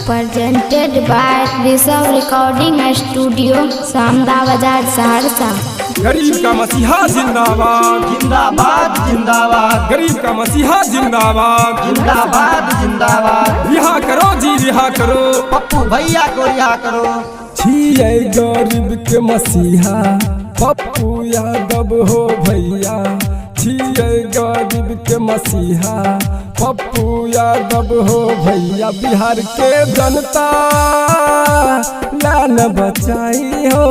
presented by Rishabh Recording Studio, Samda Bazar, Saharsa। गरीब का मसीहा जिंदाबाद जिंदाबाद जिंदाबाद, गरीब का मसीहा जिंदाबाद जिंदाबाद जिंदाबाद। रिहा करो जी रिहा करो, पप्पू भैया को रिहा करो। छिए गरीब के मसीहा पप्पू यादव हो भैया, छिए गरीब के मसीहा पप्पू यादव हो भैया। बिहार के जनता लान बचाई हो,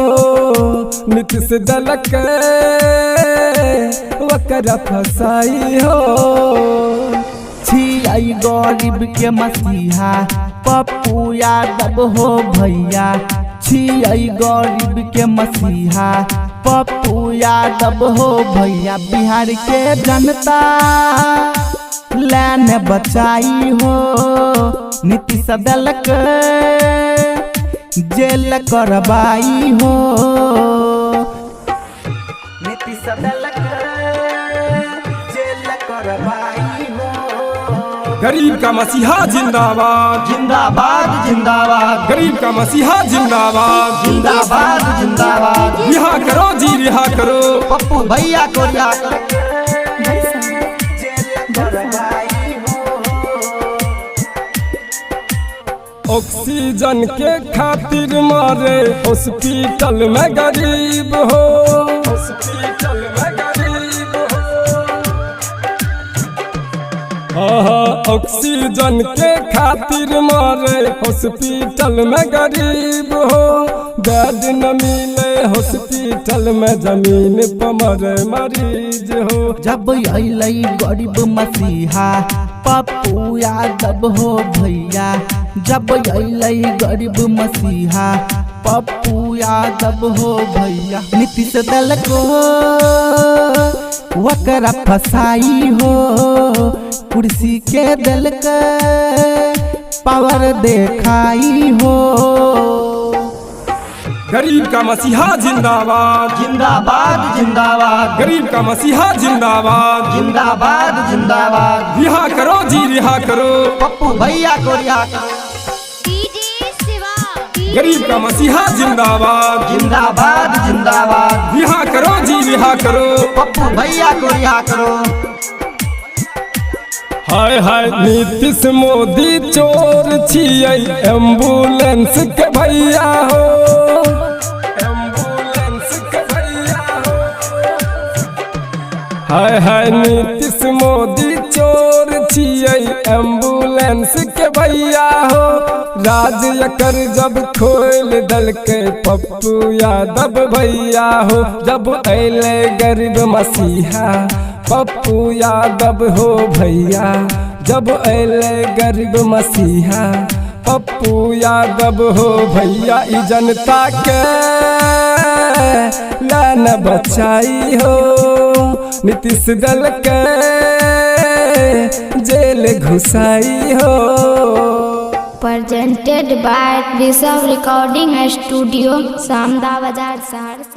नीतीश दल के वकरा फसाई हो। छियै गरीब के मसीहा पप्पू यादव हो भैया, छियै गरीब के मसीहा पप्पू यादव हो भैया। बिहार के जनता लान बचाई हो, नीतीश दल के जेल करवाई हो। नीतीश दल के जेल करवाई हो। गरीब का मसीहा जिंदाबाद जिंदाबाद जिंदाबाद, गरीब का मसीहा जिंदाबाद जिंदाबाद जिंदाबाद। रिहा करो जी रिहा करो, पप्पू भैया को रिहा करो। ऑक्सीजन के खातिर मारे हॉस्पिटल में गरीब हो, हॉस्पिटल में गरीब हो। ऑक्सीजन के खातिर मारे हॉस्पिटल में गरीब हो। बेड न मिले हॉस्पिटल में, जमीन पर मरे मरीज हो। जब अलै गरीब मसीहा पप्पू यादव हो भैया, जब अलै गरीब मसीहा पप्पू यादव हो भैया। नीतीश दल को वकरा फसाई हो, कुर्सी के दल के पावर देखाई हो। गरीब का मसीहा जिंदाबाद जिंदाबाद जिंदाबाद, गरीब का मसीहा जिंदाबाद जिंदाबाद जिंदाबाद। रिहा करो जी रिहा करो, पप्पू भैया को रिहा करो। गरीब का मसीहा जिंदाबाद जिंदाबाद जिंदाबाद, रिहा करो जी रिहा करो। पप्पू भैया को रिहा करो। हाय हाय नीतीश मोदी चोर छियै एम्बुलेंस के भैया हो, एम्बुलेंस के भैया हो। हाय हाय नीतीश मोदी चोर छियै एम्बुलेंस के भैया हो। राज एकर जब खोल दल के पप्पू यादव भैया हो। जब अइले गरीब मसीहा पप्पू यादव हो भैया, जब अइले गरीब मसीहा पप्पू यादव हो भैया। ई जनता के लान बचाई हो, नीतीश दल के जेल घुसाई हो। Presented by Rishabh Recording Studio, Samda Bazar, Saharsa।